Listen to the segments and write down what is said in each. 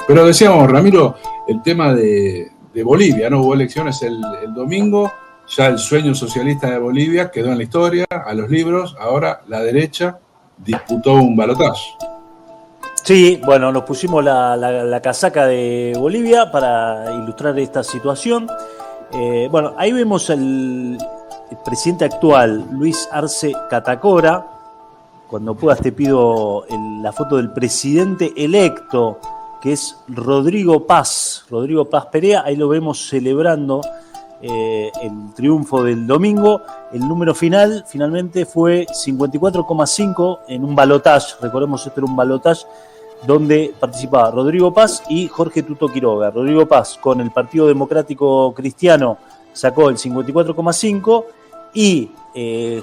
Pero decíamos, Ramiro, el tema de Bolivia, ¿no? Hubo elecciones el domingo, ya el sueño socialista de Bolivia quedó en la historia, a los libros, ahora la derecha disputó un balotaje. Sí, bueno, nos pusimos la casaca de Bolivia para ilustrar esta situación. Bueno, ahí vemos el presidente actual, Luis Arce Catacora. Cuando puedas te pido la foto del presidente electo, que es Rodrigo Paz Perea. Ahí lo vemos celebrando el triunfo del domingo. El número finalmente fue 54,5 en un balotaje. Recordemos, esto era un balotaje donde participaba Rodrigo Paz y Jorge Tuto Quiroga. Rodrigo Paz con el Partido Democrático Cristiano sacó el 54,5 y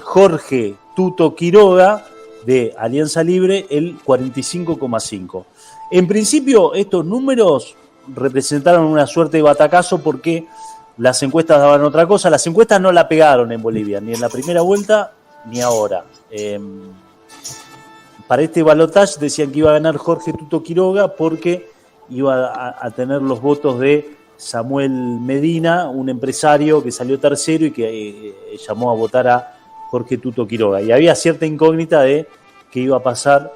Jorge Tuto Quiroga de Alianza Libre el 45,5. En principio estos números representaron una suerte de batacazo porque las encuestas daban otra cosa. Las encuestas no la pegaron en Bolivia, ni en la primera vuelta ni ahora. Para este balotaje decían que iba a ganar Jorge Tuto Quiroga porque iba a tener los votos de Samuel Medina, un empresario que salió tercero y que llamó a votar a Jorge Tuto Quiroga. Y había cierta incógnita de qué iba a pasar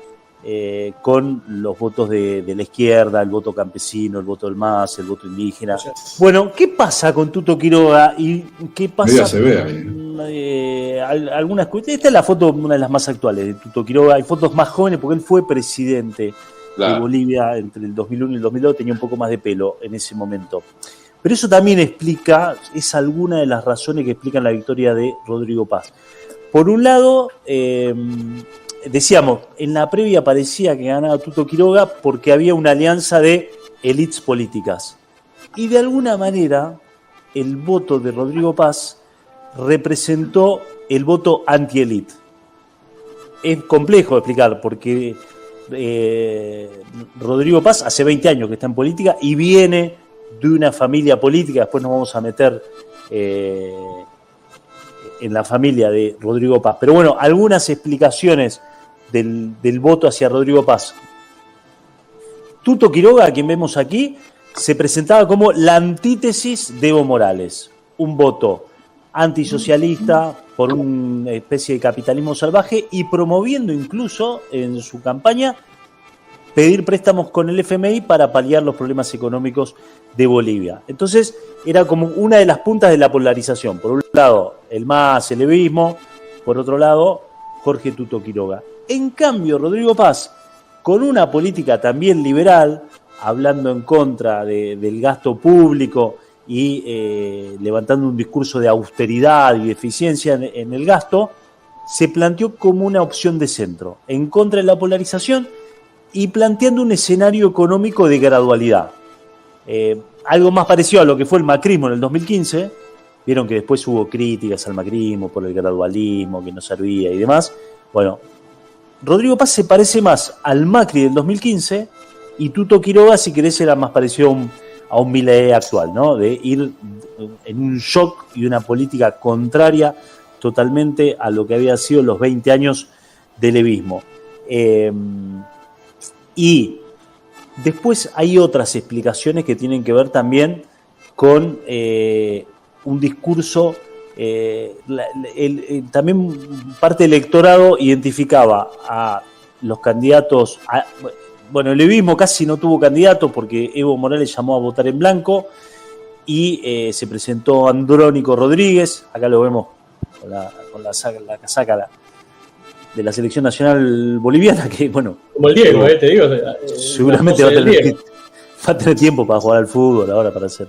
con los votos de la izquierda, el voto campesino, el voto del MAS, el voto indígena. Bueno, ¿qué pasa con Tuto Quiroga y qué pasa con algunas cuestiones? Esta es la foto, una de las más actuales de Tuto Quiroga. Hay fotos más jóvenes porque él fue presidente de Bolivia entre el 2001 y el 2002, tenía un poco más de pelo en ese momento. Pero eso también es alguna de las razones que explican la victoria de Rodrigo Paz. Por un lado, decíamos, en la previa parecía que ganaba Tuto Quiroga porque había una alianza de élites políticas. Y de alguna manera, el voto de Rodrigo Paz representó el voto anti-élite. Es complejo de explicar porque Rodrigo Paz hace 20 años que está en política y viene de una familia política. Después nos vamos a meter en la familia de Rodrigo Paz. Pero bueno, algunas explicaciones del voto hacia Rodrigo Paz. Tuto Quiroga, a quien vemos aquí, se presentaba como la antítesis de Evo Morales. Un voto antisocialista por una especie de capitalismo salvaje y promoviendo incluso en su campaña pedir préstamos con el FMI para paliar los problemas económicos de Bolivia. Entonces era como una de las puntas de la polarización. Por un lado el MAS, el evismo, por otro lado Jorge Tuto Quiroga. En cambio Rodrigo Paz, con una política también liberal, hablando en contra del gasto público y levantando un discurso de austeridad y de eficiencia en el gasto, se planteó como una opción de centro, en contra de la polarización y planteando un escenario económico de gradualidad. Algo más parecido a lo que fue el macrismo en el 2015, vieron que después hubo críticas al macrismo por el gradualismo, que no servía y demás. Bueno, Rodrigo Paz se parece más al Macri del 2015 y Tuto Quiroga, si querés, era más parecido a un Milei actual, ¿no? De ir en un shock y una política contraria totalmente a lo que había sido los 20 años del evismo. Y después hay otras explicaciones que tienen que ver también con un discurso. También parte del electorado identificaba a los candidatos. Bueno, el evismo casi no tuvo candidato porque Evo Morales llamó a votar en blanco y se presentó Andrónico Rodríguez. Acá lo vemos con la casaca de la selección nacional boliviana, que bueno, como el Diego, te digo, seguramente va a tener tiempo para jugar al fútbol ahora, para hacer.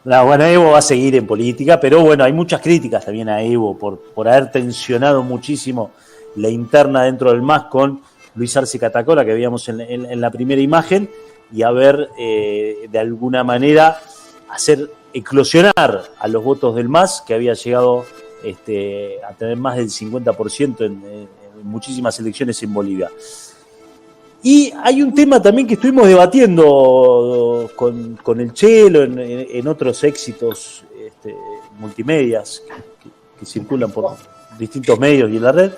Bueno, Evo va a seguir en política, pero bueno, hay muchas críticas también a Evo por haber tensionado muchísimo la interna dentro del MAS con Luis Arce Catacora, que veíamos en la primera imagen, y haber de alguna manera hacer eclosionar a los votos del MAS, que había llegado a tener más del 50% en muchísimas elecciones en Bolivia. Y hay un tema también que estuvimos debatiendo con el Chelo en otros éxitos multimedias que circulan por distintos medios y en la red,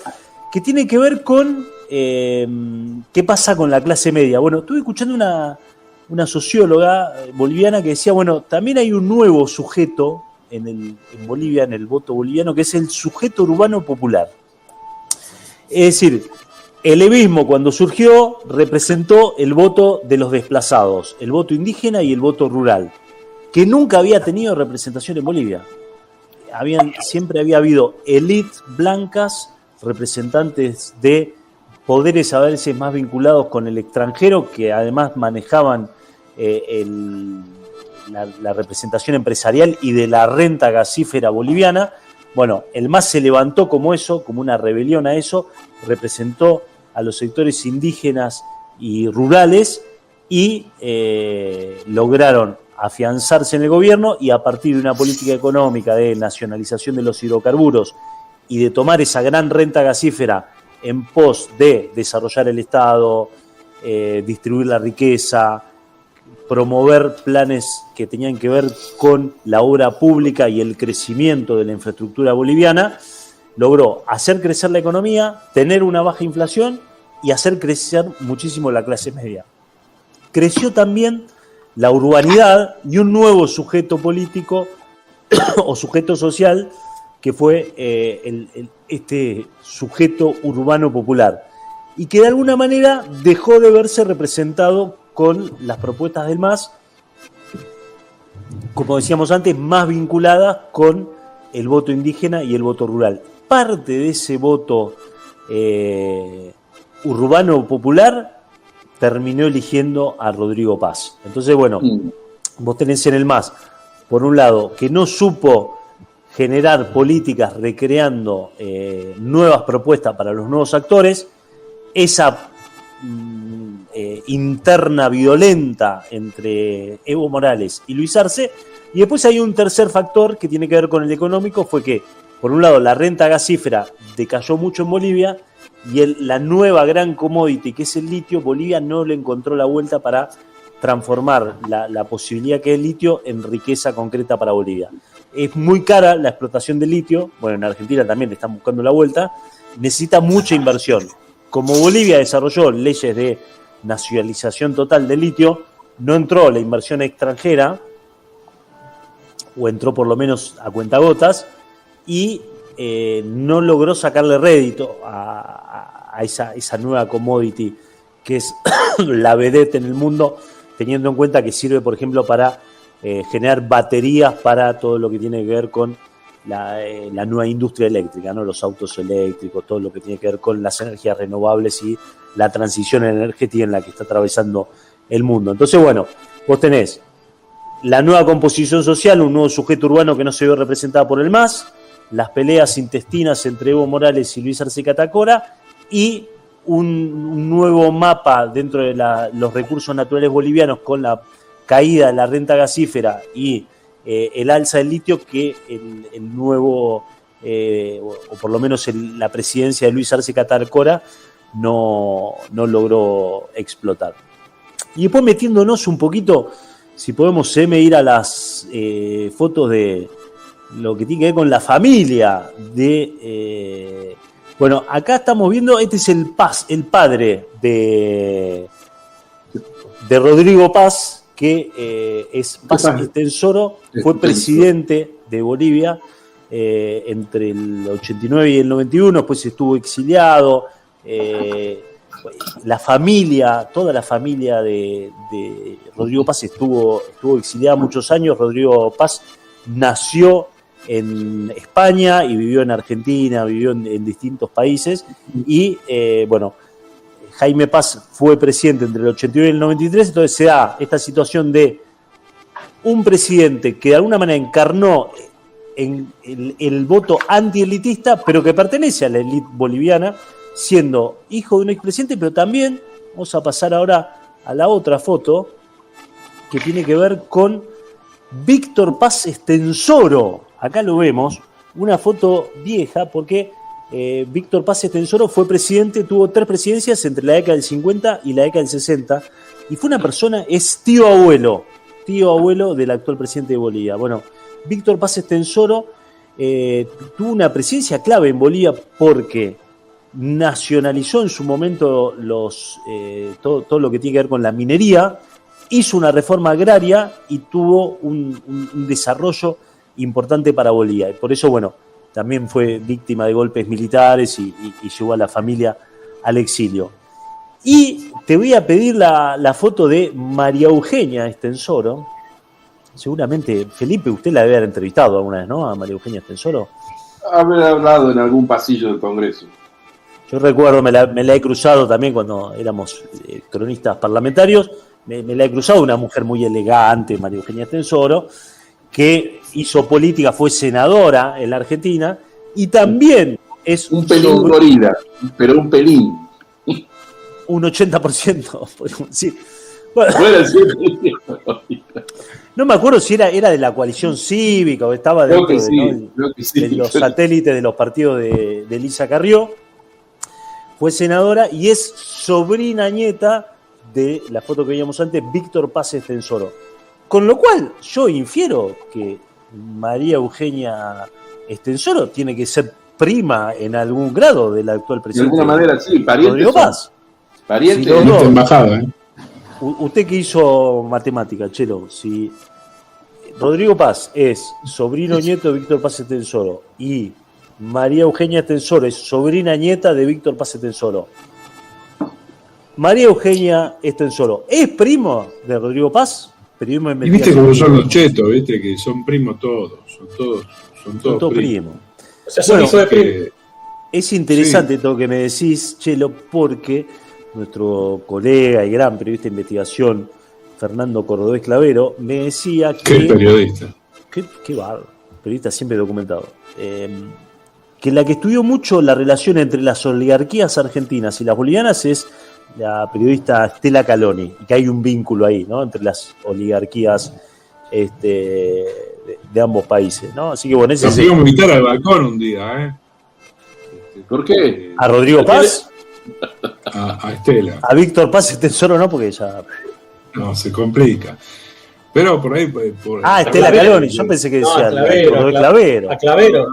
que tiene que ver con qué pasa con la clase media. Bueno, estuve escuchando una socióloga boliviana que decía, bueno, también hay un nuevo sujeto en Bolivia, en el voto boliviano, que es el sujeto urbano popular. Es decir, el levismo cuando surgió representó el voto de los desplazados, el voto indígena y el voto rural, que nunca había tenido representación en Bolivia. Siempre había habido élites blancas, representantes de poderes a veces más vinculados con el extranjero, que además manejaban la representación empresarial y de la renta gasífera boliviana. Bueno, el MAS se levantó como eso, como una rebelión a eso, representó a los sectores indígenas y rurales y lograron afianzarse en el gobierno, y a partir de una política económica de nacionalización de los hidrocarburos y de tomar esa gran renta gasífera en pos de desarrollar el Estado, distribuir la riqueza, promover planes que tenían que ver con la obra pública y el crecimiento de la infraestructura boliviana, logró hacer crecer la economía, tener una baja inflación y hacer crecer muchísimo la clase media. Creció también la urbanidad y un nuevo sujeto político o sujeto social, que fue este sujeto urbano popular, y que de alguna manera dejó de verse representado con las propuestas del MAS, como decíamos antes, más vinculadas con el voto indígena y el voto rural. Parte de ese voto urbano popular terminó eligiendo a Rodrigo Paz. Entonces, bueno, vos tenés en el MAS, por un lado, que no supo generar políticas recreando nuevas propuestas para los nuevos actores, esa interna violenta entre Evo Morales y Luis Arce, y después hay un tercer factor que tiene que ver con el económico, fue que, por un lado, la renta gasífera decayó mucho en Bolivia, y la nueva gran commodity, que es el litio, Bolivia no le encontró la vuelta para transformar la posibilidad que es el litio en riqueza concreta para Bolivia. Es muy cara la explotación del litio, bueno, en Argentina también le están buscando la vuelta, necesita mucha inversión. Como Bolivia desarrolló leyes de nacionalización total del litio, no entró la inversión extranjera, o entró por lo menos a cuentagotas, y no logró sacarle rédito a esa nueva commodity que es la vedette en el mundo, teniendo en cuenta que sirve, por ejemplo, para generar baterías para todo lo que tiene que ver con la nueva industria eléctrica, ¿no? Los autos eléctricos, todo lo que tiene que ver con las energías renovables y la transición energética en la que está atravesando el mundo. Entonces, bueno, vos tenés la nueva composición social, un nuevo sujeto urbano que no se ve representado por el MAS, las peleas intestinas entre Evo Morales y Luis Arce Catacora, y un nuevo mapa dentro de los recursos naturales bolivianos, con la caída de la renta gasífera y el alza del litio, que el nuevo, o por lo menos la presidencia de Luis Arce Catacora no logró explotar. Y después, metiéndonos un poquito, si podemos ir a las fotos de lo que tiene que ver con la familia de... bueno, acá estamos viendo, este es el padre de Rodrigo Paz, que es Paz Estenssoro, fue presidente de Bolivia entre el 89 y el 91, después estuvo exiliado. La familia, toda la familia de Rodrigo Paz estuvo exiliada muchos años. Rodrigo Paz nació en España y vivió en Argentina, vivió en distintos países, y bueno, Jaime Paz fue presidente entre el 81 y el 93, entonces se da esta situación de un presidente que de alguna manera encarnó en el voto antielitista, pero que pertenece a la élite boliviana, siendo hijo de un expresidente, pero también, vamos a pasar ahora a la otra foto, que tiene que ver con Víctor Paz Estenssoro. Acá lo vemos, una foto vieja, porque Víctor Paz Estenssoro fue presidente, tuvo 3 presidencias entre la década del 50 y la década del 60, y fue una persona, es tío abuelo del actual presidente de Bolivia. Bueno, Víctor Paz Estenssoro tuvo una presidencia clave en Bolivia porque nacionalizó en su momento todo lo que tiene que ver con la minería, hizo una reforma agraria y tuvo un desarrollo importante para Bolivia. Y por eso, bueno, también fue víctima de golpes militares y llevó a la familia al exilio. Y te voy a pedir la foto de María Eugenia Estensoro. Seguramente, Felipe, usted la debe haber entrevistado alguna vez, ¿no? A María Eugenia Estensoro. Haber hablado en algún pasillo del Congreso. Yo recuerdo, me la he cruzado también cuando éramos cronistas parlamentarios. Me la he cruzado, una mujer muy elegante, María Eugenia Estensoro, que hizo política, fue senadora en la Argentina y también es un pelín gorila, pero un pelín. Un 80%, podemos decir. Bueno, no me acuerdo si era de la coalición cívica o estaba dentro de los satélites de los partidos de Elisa Carrió. Fue senadora y es sobrina nieta de la foto que veíamos antes, Víctor Paz Estensoro. Con lo cual, yo infiero que María Eugenia Estensoro tiene que ser prima en algún grado del actual presidente. De alguna manera, sí, pariente. Rodrigo Paz. Pariente. Si no, embajada, Usted que hizo matemática, Chelo, si Rodrigo Paz es sobrino nieto de Víctor Paz Estensoro y María Eugenia Estensoro es sobrina nieta de Víctor Paz Estensoro, María Eugenia Estensoro, ¿es primo de Rodrigo Paz? Periodismo de y viste cómo son los chetos, viste que son primos todos, son todos primos. O sea, son hijos de primo. Es interesante todo lo que me decís, Chelo, porque nuestro colega y gran periodista de investigación, Fernando Cordobés Clavero, me decía que... ¿Qué periodista? Qué bárbaro, periodista siempre documentado. Que la que estudió mucho la relación entre las oligarquías argentinas y las bolivianas es la periodista Estela Caloni, y que hay un vínculo ahí, ¿no? Entre las oligarquías de ambos países, ¿no? Así que bueno, ese nos íbamos a invitar al balcón un día, ¿eh? ¿Por qué? ¿A Rodrigo Paz? A Estela. A Víctor Paz Estensoro no, porque ya... No, se complica. Pero por ahí... Estela Caloni, yo pensé que decía Clavero. A Clavero. A Clavero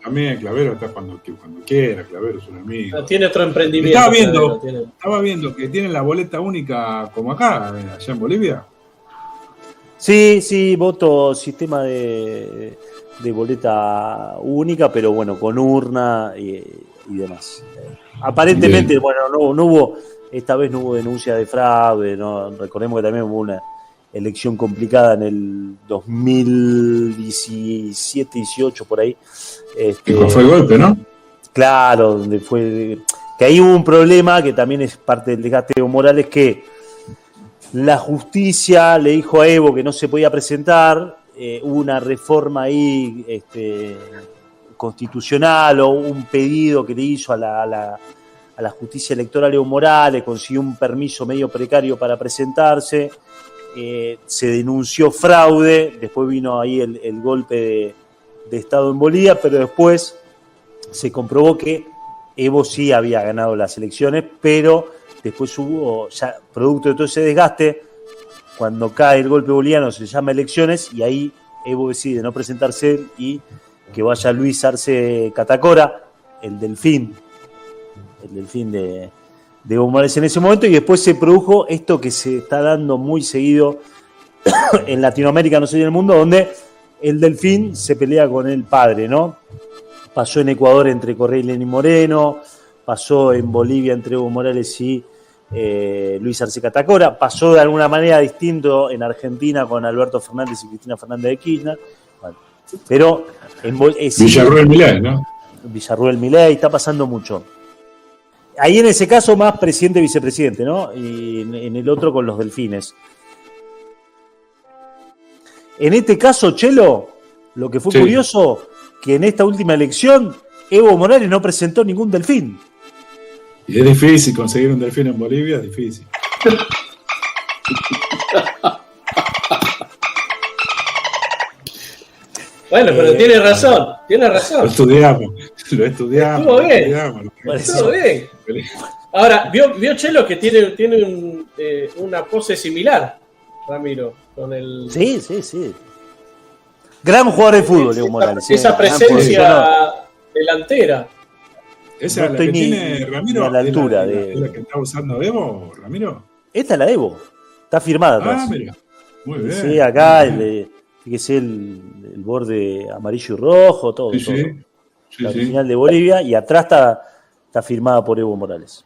también, Clavero está cuando quiera, Clavero es un amigo. No, tiene otro emprendimiento. Estaba viendo que tienen la boleta única como acá, allá en Bolivia. Sí, voto sistema de boleta única, pero bueno, con urna y demás. Aparentemente, bien. Bueno, no hubo, esta vez no hubo denuncia de fraude, ¿no? Recordemos que también hubo una elección complicada en el 2017-18 por ahí. Fue el golpe, ¿no? Claro, donde fue que ahí hubo un problema que también es parte del desgaste de Evo Morales, que la justicia le dijo a Evo que no se podía presentar, hubo una reforma ahí constitucional o un pedido que le hizo a la justicia electoral Evo Morales, consiguió un permiso medio precario para presentarse, se denunció fraude, después vino ahí el golpe de Estado en Bolivia, pero después se comprobó que Evo sí había ganado las elecciones, pero después hubo, ya producto de todo ese desgaste, cuando cae el golpe boliviano se llama elecciones y ahí Evo decide no presentarse y que vaya Luis Arce Catacora, el delfín de Evo Morales en ese momento, y después se produjo esto que se está dando muy seguido en Latinoamérica, no sé, en el mundo, donde el delfín se pelea con el padre, ¿no? Pasó en Ecuador entre Correa y Lenín Moreno, pasó en Bolivia entre Evo Morales y Luis Arce Catacora, pasó de alguna manera distinto en Argentina con Alberto Fernández y Cristina Fernández de Kirchner, bueno, pero en Villarruel Milei, ¿no? Villarruel Milei, está pasando mucho. Ahí en ese caso más presidente y vicepresidente, ¿no? Y en el otro con los delfines. En este caso, Chelo, lo que fue curioso, que en esta última elección Evo Morales no presentó ningún delfín. Y es difícil conseguir un delfín en Bolivia, es difícil. Bueno, pero tiene razón. Lo estudiamos. Estuvo bien. Ahora, ¿vio Chelo que tiene una pose similar, Ramiro? Con el... Sí. Gran jugador de fútbol, Evo Morales. Esa presencia delantera. ¿Esa es la que tiene Ramiro? A la altura ¿Es la que está usando Evo, Ramiro? Esta es la Evo. Está firmada atrás. Ah, mira. Muy bien. Sí, acá fíjese el borde amarillo y rojo, todo. Sí, todo. sí. La original de Bolivia, y atrás está firmada por Evo Morales.